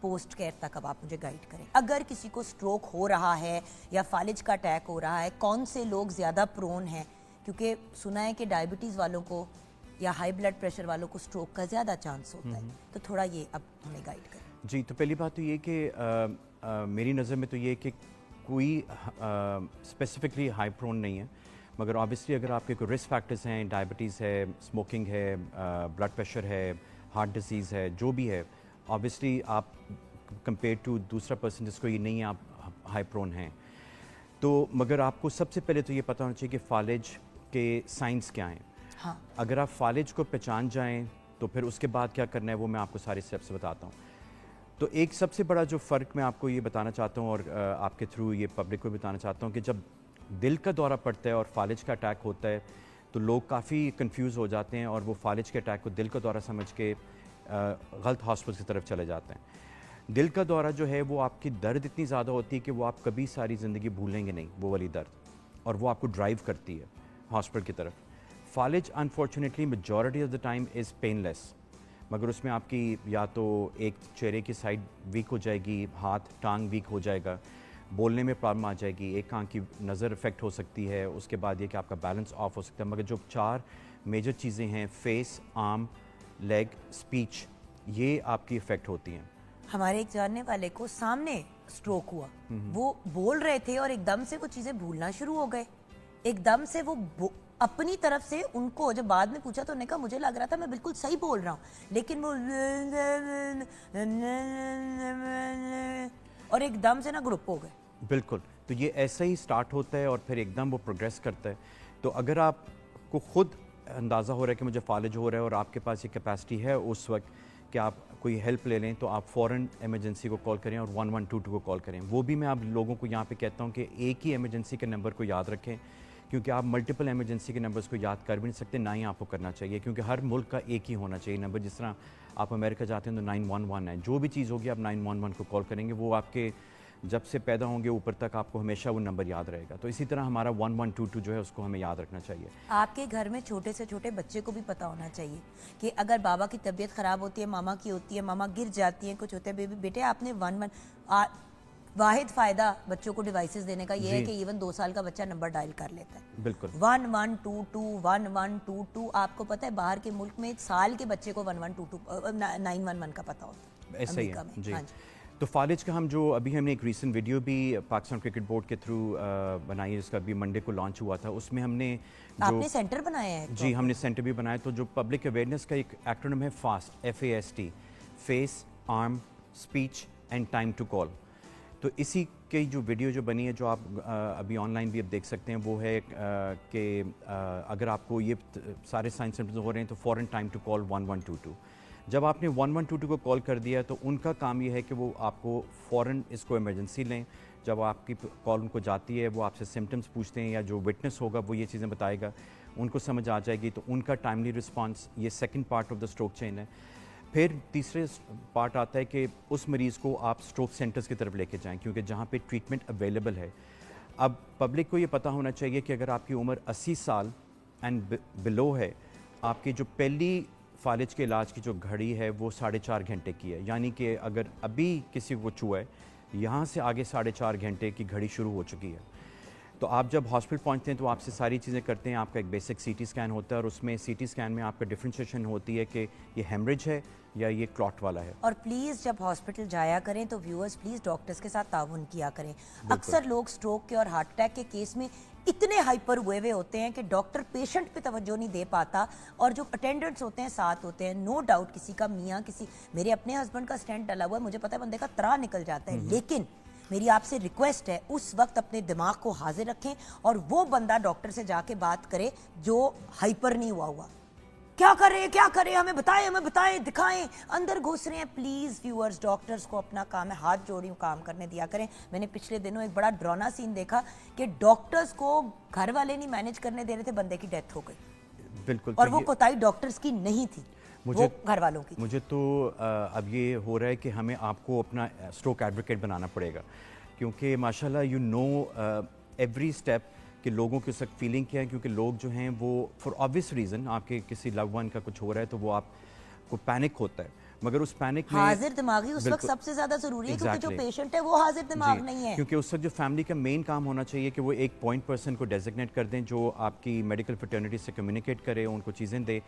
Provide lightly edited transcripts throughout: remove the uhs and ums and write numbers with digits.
Post care تک اب آپ مجھے گائیڈ کریں. اگر کسی کو اسٹروک ہو رہا ہے یا فالج کا اٹیک ہو رہا ہے, کون سے لوگ زیادہ پرون ہیں؟ کیونکہ سنا ہے کہ ڈائبٹیز والوں کو یا ہائی بلڈ پریشر والوں کو اسٹروک کا زیادہ چانس ہوتا ہے, تو تھوڑا یہ اب ہمیں گائیڈ کریں. جی, تو پہلی بات تو یہ کہ میری نظر میں تو یہ کہ کوئی اسپیسیفکلی ہائی پرون نہیں ہے, مگر آبویسلی اگر آپ کے کوئی رسک فیکٹرز ہیں, ڈائبٹیز ہے, اسموکنگ ہے, بلڈ پریشر ہے, ہارٹ ڈیزیز ہے, جو بھی ہے, آبویسلی آپ کمپیئر ٹو دوسرا پرسن جس کو یہ نہیں ہے آپ ہائی پرون ہیں. تو مگر آپ کو سب سے پہلے تو یہ پتہ ہونا چاہیے کہ فالج کے سائنس کیا ہیں. ہاں, اگر آپ فالج کو پہچان جائیں تو پھر اس کے بعد کیا کرنا ہے وہ میں آپ کو سارے اسٹیپس بتاتا ہوں. تو ایک سب سے بڑا جو فرق میں آپ کو یہ بتانا چاہتا ہوں اور آپ کے تھرو یہ پبلک کو بتانا چاہتا ہوں کہ جب دل کا دورہ پڑتا ہے اور فالج کا اٹیک ہوتا ہے تو لوگ کافی کنفیوز ہو جاتے ہیں اور وہ فالج کے اٹیک کو دل کا دورہ سمجھ کے غلط ہاسپٹل کی طرف چلے جاتے ہیں. دل کا دورہ جو ہے وہ آپ کی درد اتنی زیادہ ہوتی ہے کہ وہ آپ کبھی ساری زندگی بھولیں گے نہیں, وہ والی درد, اور وہ آپ کو ڈرائیو کرتی ہے ہاسپٹل کی طرف. فالج unfortunately majority of the time is painless, مگر اس میں آپ کی یا تو ایک چہرے کی سائڈ ویک ہو جائے گی, ہاتھ ٹانگ ویک ہو جائے گا, بولنے میں پرابلم آ جائے گی, ایک آنکھ کی نظر افیکٹ ہو سکتی ہے, اس کے بعد یہ کہ آپ کا بیلنس آف ہو سکتا ہے. مگر جو 4 میجر چیزیں ہیں, فیس, آرم, لیگ, اسپیچ, یہ آپ کی افیکٹ ہوتی ہیں. ہمارے ایک جاننے والے کو سامنے اسٹروک ہوا, وہ بول رہے تھے اور ایک دم سے وہ چیزیں بھولنا شروع ہو گئے. ایک دم سے وہ اپنی طرف سے, ان کو جب بعد میں پوچھا تو انہوں نے کہا مجھے لگ رہا تھا میں بالکل صحیح بول رہا ہوں, لیکن وہ اور ایک دم سے نا گروپ ہو گئے. بالکل, تو یہ ایسا ہی سٹارٹ ہوتا ہے اور پھر ایک دم وہ پروگریس کرتا ہے. تو اگر آپ کو خود اندازہ ہو رہا ہے کہ مجھے فالج ہو رہا ہے اور آپ کے پاس یہ کیپیسٹی ہے اس وقت کہ آپ کوئی ہیلپ لے لیں, تو آپ فوراً ایمرجنسی کو کال کریں اور 1122 کو کال کریں. وہ بھی میں آپ لوگوں کو یہاں پہ کہتا ہوں کہ ایک ہی ایمرجنسی کے نمبر کو یاد رکھیں, کیونکہ آپ ملٹیپل ایمرجنسی کے نمبرز کو یاد کر بھی نہیں سکتے, نہ ہی آپ کو کرنا چاہیے, کیونکہ ہر ملک کا ایک ہی ہونا چاہیے نمبر. جس طرح آپ امریکہ جاتے ہیں تو 911 ہے, جو بھی چیز ہوگی آپ 911 کو کال کریں گے, وہ آپ کے جب سے پیدا ہوں گے اوپر تک آپ کو ہمیشہ وہ نمبر یاد رہے گا. تو اسی طرح ہمارا 1122 جو ہے اس کو ہمیں یاد رکھنا چاہیے. آپ کے گھر میں چھوٹے سے چھوٹے بچے کو بھی پتہ ہونا چاہیے کہ اگر بابا کی طبیعت خراب ہوتی ہے, ماما کی ہوتی ہے, ماما گر جاتی ہیں, کچھ ہوتا ہے, بیٹے آپ نے 11 واحد فائدہ بچوں کو ڈیوائسز دینے کا یہ ہے کہ ایون 2 سال کا بچہ نمبر ڈائل کر لیتا ہے. بالکل 1122 1122. آپ کو پتہ ہے باہر کے ملک میں 1 سال کے بچے کو 911 کا پتہ ہوتا ہے, ایسا ہی امریکہ میں. جی. ہاں جی. تو فالج کا ہم جو ابھی ہم نے ایک ریسنٹ ویڈیو بھی پاکستان کرکٹ بورڈ کے تھرو بنائی ہے, جس کا ابھی منڈے کو لانچ ہوا تھا. اس میں ہم نے آپ نے سینٹر بنایا ہے؟ جی, ہم نے سینٹر بھی بنایا. تو جو پبلک اویئرنیس کا ایک ایکرونیم ہے fast, FAST, face, arm, speech and time to call. تو اسی کی جو ویڈیو جو بنی ہے, جو آپ ابھی آن لائن بھی اب دیکھ سکتے ہیں, وہ ہے کہ اگر آپ کو یہ سارے سائن سمپٹمز ہو رہے ہیں تو فوراً ٹائم ٹو کال 1122. جب آپ نے 1122 کو کال کر دیا تو ان کا کام یہ ہے کہ وہ آپ کو فوراً اس کو ایمرجنسی لیں. جب آپ کی کال ان کو جاتی ہے, وہ آپ سے سمٹمز پوچھتے ہیں, یا جو وٹنس ہوگا وہ یہ چیزیں بتائے گا, ان کو سمجھ آ جائے گی, تو ان کا ٹائملی رسپانس, یہ second part of the stroke chain ہے. پھر تیسرے پارٹ آتا ہے کہ اس مریض کو آپ اسٹروک سینٹرز کی طرف لے کے جائیں, کیونکہ جہاں پہ ٹریٹمنٹ اویلیبل ہے. اب پبلک کو یہ پتہ ہونا چاہیے کہ اگر آپ کی عمر 80 سال اینڈ بلو ہے, آپ کی جو پہلی فالج کے علاج کی جو گھڑی ہے وہ 4.5 گھنٹے کی ہے. یعنی کہ اگر ابھی کسی کو چھوا ہے, یہاں سے آگے 4.5 گھنٹے کی گھڑی شروع ہو چکی ہے. تو آپ جب ہاسپٹل پہنچتے ہیں تو آپ سے ساری چیزیں کرتے ہیں. آپ کا ایک بیسک CT اسکین ہوتا ہے, اور اس میں CT اسکین میں آپ کا ڈفرینشیشن ہوتی ہے کہ یہ ہیمریج ہے یا یہ کلاٹ والا ہے. اور پلیز جب ہاسپٹل جایا کریں تو ویورز پلیز ڈاکٹرز کے ساتھ تعاون کیا کریں. اکثر لوگ اسٹروک کے اور ہارٹ اٹیک کے کیس میں اتنے ہائپر ہوئے ہوتے ہیں کہ ڈاکٹر پیشنٹ پہ توجہ نہیں دے پاتا, اور جو اٹینڈنٹس ہوتے ہیں ساتھ ہوتے ہیں, نو ڈاؤٹ کسی کا میاں, کسی میرے اپنے ہسبینڈ کا اسٹینٹ ڈلا ہوا ہے, مجھے پتہ ہے بندے کا ترا نکل جاتا ہے, لیکن میری آپ سے ریکویسٹ ہے اس وقت اپنے دماغ کو حاضر رکھیں اور وہ بندہ ڈاکٹر سے جا کے بات کرے جو ہائپر نہیں ہوا. کیا کرے ہمیں بتائیں دکھائیں, اندر گھس رہے ہیں. پلیز ویورز, ڈاکٹرز کو اپنا کام ہے, ہاتھ جوڑیوں کام کرنے دیا کریں. میں نے پچھلے دنوں ایک بڑا ڈرانا سین دیکھا کہ ڈاکٹرز کو گھر والے نہیں مینیج کرنے دے رہے تھے, بندے کی ڈیتھ ہو گئی. بالکل, اور وہ کوتاہی ڈاکٹرز کی نہیں تھی, وہ گھر والوں کی. مجھے تو اب یہ ہو رہا ہے کہ ہمیں آپ کو اپنا اسٹروک ایڈوکیٹ بنانا پڑے گا, کیونکہ ماشاءاللہ یو نو ایوری اسٹیپ کہ لوگوں کی اس وقت فیلنگ کیا ہے. کیونکہ لوگ جو ہیں وہ فار آبویس ریزن, آپ کے کسی لو ون کا کچھ ہو رہا ہے تو وہ آپ کو پینک ہوتا ہے, مگر اس پینک میں حاضر دماغی اس وقت سب سے زیادہ ضروری ہے کیونکہ جو پیشنٹ ہے وہ حاضر دماغ نہیں ہے. کیونکہ اس وقت جو فیملی کا مین کام ہونا چاہیے کہ وہ ایک پوائنٹ پرسن کو ڈیزگنیٹ کر دیں جو آپ کی میڈیکل فرٹرنیٹی سے کمیونیکیٹ کرے, ان کو چیزیں دے.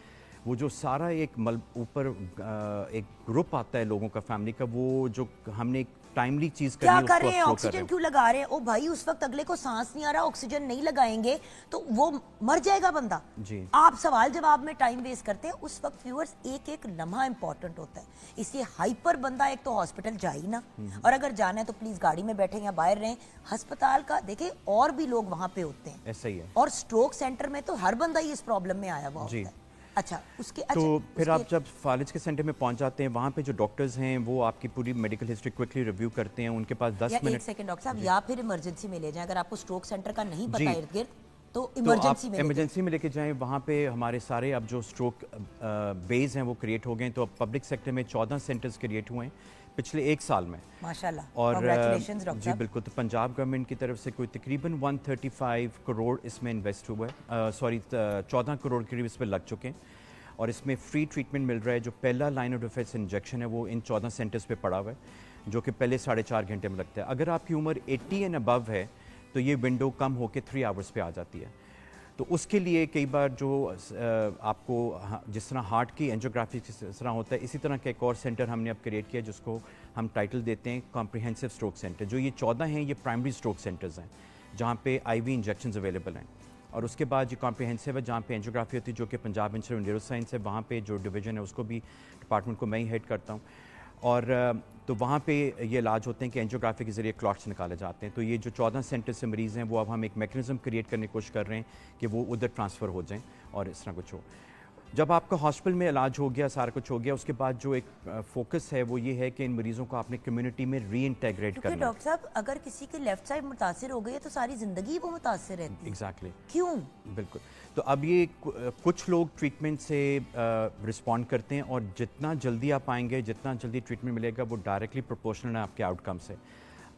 وہ جو سارا ایک اوپر ایک گروپ آتا ہے لوگوں کا فیملی کا, وہ جو ہم نے ایک ٹائملی چیز کیا کر رہے ہیں, آکسیجن کیوں لگا رہے ہیں؟ او بھائی اس وقت اگلے کو سانس نہیں آ رہا, آکسیجن نہیں لگائیں گے تو وہ مر جائے گا بندہ. جی آپ سوال جواب میں ٹائم ویسٹ کرتے ہیں. اس وقت ویورز ایک ایک لمحہ امپورٹنٹ ہوتا ہے, اس لیے ہائپر بندہ ایک تو ہاسپٹل جائے ہی نا, اور اگر جانا ہے تو پلیز گاڑی میں بیٹھیں یا باہر رہیں. ہسپتال کا دیکھیں اور بھی لوگ وہاں پہ ہوتے ہیں, ایسا ہی ہے. اور سٹروک سینٹر میں تو ہر بندہ ہی اس پرابلم میں آیا ہوا ہوتا ہے. اچھا اس کے تو پھر آپ جب فالج کے سینٹر میں پہنچ جاتے ہیں, وہاں پہ جو ڈاکٹرز ہیں وہ آپ کی پوری میڈیکل ہسٹری کوئکلی ریویو کرتے ہیں. ان کے پاس 10 منٹ. ایک سیکنڈ ڈاکٹر صاحب, یا پھر ایمرجنسی میں لے جائیں اگر آپ کو سٹروک سینٹر کا نہیں پتا ارد گرد تو ایمرجنسی میں لے کے جائیں. وہاں پہ ہمارے سارے اب جو سٹروک بیز ہیں وہ کریٹ ہو گئے ہیں. تو اب پبلک سیکٹر میں 14 سینٹرز کریٹ ہوئے ہیں پچھلے ایک سال میں, ماشاءاللہ. اور کنگریچولیشنز ڈاکٹر جی بالکل. تو پنجاب گورنمنٹ کی طرف سے کوئی تقریباً 135 کروڑ اس میں انویسٹ ہوا ہے, 14 کروڑ قریب اس پہ لگ چکے ہیں, اور اس میں فری ٹریٹمنٹ مل رہا ہے. جو پہلا لائن آف ڈیفینس انجیکشن ہے وہ ان 14 سینٹرز پہ پڑا ہوا ہے, جو کہ پہلے 4.5 گھنٹے میں لگتا ہے. اگر آپ کی عمر 80 اینڈ ابو ہے تو یہ ونڈو کم ہو کے 3 آورس پہ آ جاتی ہے. تو اس کے لیے کئی بار جو آپ کو جس طرح ہارٹ کی اینجیوگرافی جس طرح ہوتا ہے, اسی طرح کا ایک اور سینٹر ہم نے اب کریٹ کیا جس کو ہم ٹائٹل دیتے ہیں کمپریہنسو سٹروک سینٹر. جو یہ 14 ہیں یہ پرائمری سٹروک سینٹرز ہیں جہاں پہ آئی وی انجیکشنز اویلیبل ہیں. اور اس کے بعد یہ کمپریہنسو ہے جہاں پہ اینجیوگرافی ہوتی ہے, جو کہ Punjab institute of neuro science ہے. وہاں پہ جو ڈویژن ہے اس کو بھی ڈپارٹمنٹ کو میں ہی ہیڈ کرتا ہوں. اور تو وہاں پہ یہ علاج ہوتے ہیں کہ اینجیوگرافی کے ذریعے کلاٹس نکالے جاتے ہیں. تو یہ جو 14 سینٹر سے مریض ہیں وہ اب ہم ایک میکنزم کریٹ کرنے کی کوشش کر رہے ہیں کہ وہ ادھر ٹرانسفر ہو جائیں اور اس طرح کچھ ہو. جب آپ کا ہاسپٹل میں علاج ہو گیا, سارا کچھ ہو گیا, اس کے بعد جو ایک فوکس ہے وہ یہ ہے کہ ان مریضوں کو اپنے کمیونٹی میں ری انٹیگریٹ کرنا. ڈاکٹر صاحب اگر کسی کی لیفٹ سائڈ متاثر ہو گئی ہے تو ساری زندگی وہ متاثر رہتی ہے. ایگزیکٹلی. کیوں؟ بالکل. تو اب یہ کچھ لوگ ٹریٹمنٹ سے رسپونڈ کرتے ہیں, اور جتنا جلدی آپ آئیں گے, جتنا جلدی ٹریٹمنٹ ملے گا, وہ ڈائریکٹلی پروپورشنل ہے آپ کے آؤٹ کم سے.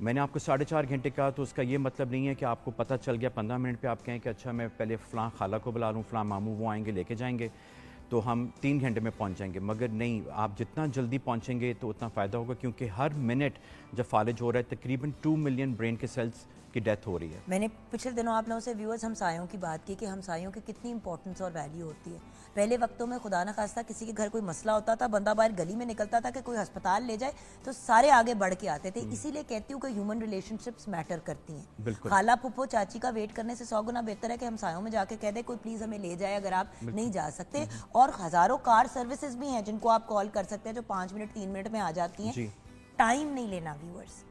میں نے آپ کو 4.5 گھنٹے کہا, تو اس کا یہ مطلب نہیں ہے کہ آپ کو پتہ چل گیا 15 منٹ پہ آپ کہیں کہ اچھا میں پہلے فلاں خالہ کو بلا لوں, فلاں ماموں وہ آئیں گے لے کے جائیں گے تو ہم 3 گھنٹے میں پہنچ جائیں گے. مگر نہیں, آپ جتنا جلدی پہنچیں گے تو اتنا فائدہ ہوگا, کیونکہ ہر منٹ جب فالج ہو رہا ہے تقریباً 2 ملین برین کے سیلز کی ڈیتھ ہو رہی ہے. میں نے پچھلے دنوں آپ لوگوں سے ویورز ہمسایوں کی بات کی کہ ہمسایوں کی کتنی امپورٹنس اور ویلیو ہوتی ہے. پہلے وقتوں میں خدا نہ خواستہ کسی کے گھر کوئی مسئلہ ہوتا تھا, بندہ باہر گلی میں نکلتا تھا کہ کوئی ہسپتال لے جائے تو سارے آگے بڑھ کے آتے تھے. اسی لیے کہتی ہوں کہ ہیومن ریلیشن شپس میٹر کرتی ہیں. خالہ پھپھو چاچی کا ویٹ کرنے سے 100 گنا بہتر ہے کہ ہمسایوں میں جا کے کہہ دے کوئی پلیز ہمیں لے جائے اگر آپ نہیں جا سکتے. اور ہزاروں کار سروسز بھی ہیں جن کو آپ کال کر سکتے ہیں جو 5 منٹ 3 منٹ میں آ جاتی ہیں. ٹائم نہیں لینا ویورز,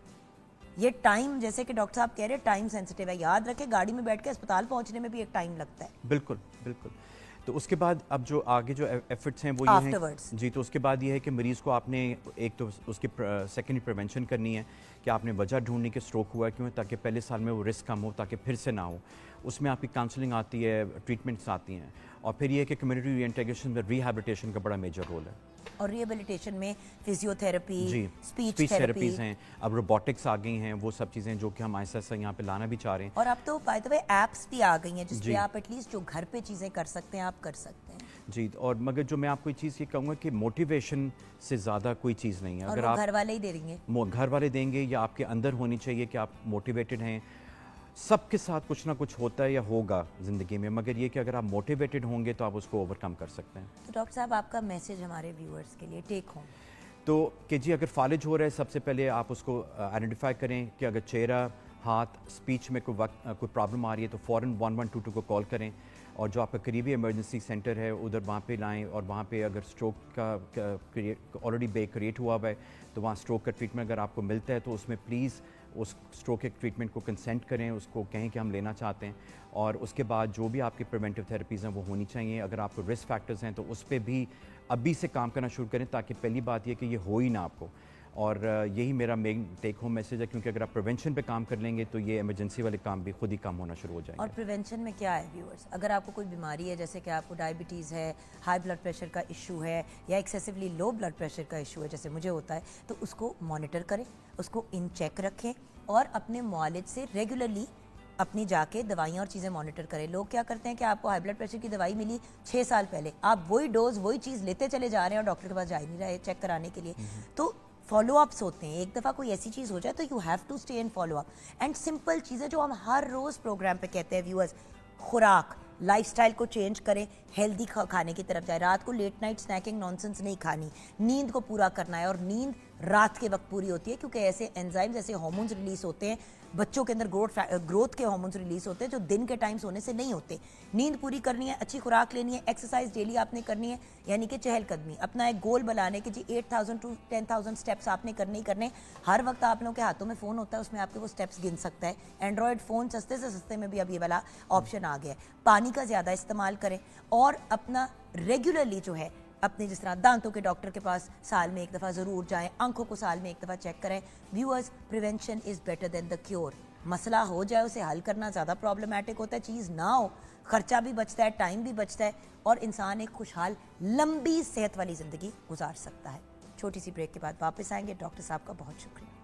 یہ ٹائم جیسے کہ ڈاکٹر صاحب کہہ رہے ٹائم سینسٹیو ہے. یاد رکھیں گاڑی میں بیٹھ کے اسپتال پہنچنے میں بھی ایک ٹائم لگتا ہے. بالکل بالکل. تو اس کے بعد اب جو آگے جو ایفرٹس ہیں وہ یہ ہیں جی. تو اس کے بعد یہ ہے کہ مریض کو آپ نے ایک تو اس کی سیکنڈری پریونشن کرنی ہے کہ آپ نے وجہ ڈھونڈنی کہ اسٹروک ہوا ہے کیوں, تاکہ پہلے سال میں وہ رسک کم ہو, تاکہ پھر سے نہ ہو. اس میں آپ کی کاؤنسلنگ آتی ہے, ٹریٹمنٹس آتی ہیں, اور پھر یہ ہے کہ کمیونٹی ری انٹیگریشن میں ریہیبلیٹیشن کا بڑا میجر رول ہے. اور ریہیبلیٹیشن میں فزیو تھراپی, جی, اسپیچ تھراپیز ہیں, اب روبوٹکس آ گئی ہیں, وہ سب چیزیں جو کہ ہم آہستہ آہستہ یہاں پہ لانا بھی چاہ رہے ہیں. اور اب تو بائی دا وے ایپس بھی آ گئی ہیں جس پہ آپ ایٹ لیسٹ جو گھر پہ چیزیں کر سکتے ہیں آپ کر سکتے ہیں. جی. اور مگر جو میں آپ کو یہ چیز یہ کہوں گا کہ موٹیویشن سے زیادہ کوئی چیز نہیں ہے. اگر آپ گھر والے ہی دے دیں گے, گھر والے دیں گے, یا آپ کے اندر ہونی چاہیے کہ آپ موٹیویٹڈ ہیں. سب کے ساتھ کچھ نہ کچھ ہوتا ہے یا ہوگا زندگی میں, مگر یہ کہ اگر آپ موٹیویٹڈ ہوں گے تو آپ اس کو اوور کم کر سکتے ہیں. تو ڈاکٹر صاحب آپ کا میسج ہمارے ویورز کے لیے ٹیک ہوم تو کہ جی اگر فالج ہو رہا ہے سب سے پہلے آپ اس کو آئیڈینٹیفائی کریں کہ اگر چہرہ, ہاتھ, اسپیچ میں کوئی پرابلم آ رہی ہے تو فوراً 1122 کو کال کریں, اور جو آپ کا قریبی ایمرجنسی سینٹر ہے ادھر وہاں پہ لائیں. اور وہاں پہ اگر اسٹروک کا آلریڈی بے کریٹ ہوا ہوا ہے تو وہاں اسٹروک کا ٹریٹمنٹ اگر آپ کو ملتا ہے تو اس میں پلیز اس اسٹروک کے ٹریٹمنٹ کو کنسینٹ کریں, اس کو کہیں کہ ہم لینا چاہتے ہیں. اور اس کے بعد جو بھی آپ کی پریونٹیو تھراپیز ہیں وہ ہونی چاہیے. اگر آپ کو رسک فیکٹرز ہیں تو اس پہ بھی ابھی سے کام کرنا شروع کریں, تاکہ پہلی بات یہ کہ یہ ہو ہی نہ آپ کو. اور یہی میرا مین ٹیک ہوم میسج ہے, کیونکہ اگر آپ پریونشن پہ کام کر لیں گے تو یہ ایمرجنسی والے کام بھی خود ہی کام ہونا شروع ہو جائیں گے. اور پریونشن میں کیا ہے ویورز, اگر آپ کو کوئی بیماری ہے جیسے کہ آپ کو ڈائبٹیز ہے, ہائی بلڈ پریشر کا ایشو ہے, یا ایکسیسولی لو بلڈ پریشر کا ایشو ہے جیسے مجھے ہوتا ہے, تو اس کو مانیٹر کریں, اس کو ان چیک رکھیں, اور اپنے معالج سے ریگولرلی اپنی جا کے دوائیاں اور چیزیں مانیٹر کریں. لوگ کیا کرتے ہیں کہ آپ کو ہائی بلڈ پریشر کی دوائی ملی 6 سال پہلے, آپ وہی ڈوز وہی چیز لیتے چلے جا رہے ہیں اور ڈاکٹر کے پاس جا ہی نہیں رہے چیک کرانے کے لیے. تو فالو اپس ہوتے ہیں, ایک دفعہ کوئی ایسی چیز ہو جائے تو you have to stay in follow up. And simple چیزیں جو ہم ہر روز پروگرام پہ کہتے ہیں ویورز, خوراک, لائف سٹائل کو چینج کریں, ہیلدی کھانے کی طرف جائے, رات کو لیٹ نائٹ سنیکنگ نانسنس نہیں کھانی, نیند کو پورا کرنا ہے, اور نیند رات کے وقت پوری ہوتی ہے کیونکہ ایسے انزائمز ایسے ہارمونز ریلیز ہوتے ہیں بچوں کے اندر گروتھ کے ہارمونز ریلیز ہوتے ہیں جو دن کے ٹائم سونے سے نہیں ہوتے. نیند پوری کرنی ہے, اچھی خوراک لینی ہے, ایکسرسائز ڈیلی آپ نے کرنی ہے, یعنی کہ چہل قدمی, اپنا ایک گول بنانے کہ جی 8000 to 10,000 اسٹیپس آپ نے کرنے ہی کرنے. ہر وقت آپ لوگوں کے ہاتھوں میں فون ہوتا ہے, اس میں آپ کے وہ اسٹیپس گن سکتا ہے. اینڈرائڈ فون سستے سے سستے میں بھی اب یہ والا آپشن آ گیا ہے. پانی کا زیادہ استعمال کریں, اور اپنا ریگولرلی جو ہے اپنے جس طرح دانتوں کے ڈاکٹر کے پاس سال میں ایک دفعہ ضرور جائیں, آنکھوں کو سال میں ایک دفعہ چیک کریں. Viewers, prevention is better than the cure. مسئلہ ہو جائے اسے حل کرنا زیادہ پرابلمٹک ہوتا ہے, چیز نہ ہو خرچہ بھی بچتا ہے, ٹائم بھی بچتا ہے, اور انسان ایک خوشحال لمبی صحت والی زندگی گزار سکتا ہے. چھوٹی سی بریک کے بعد واپس آئیں گے. ڈاکٹر صاحب کا بہت شکریہ.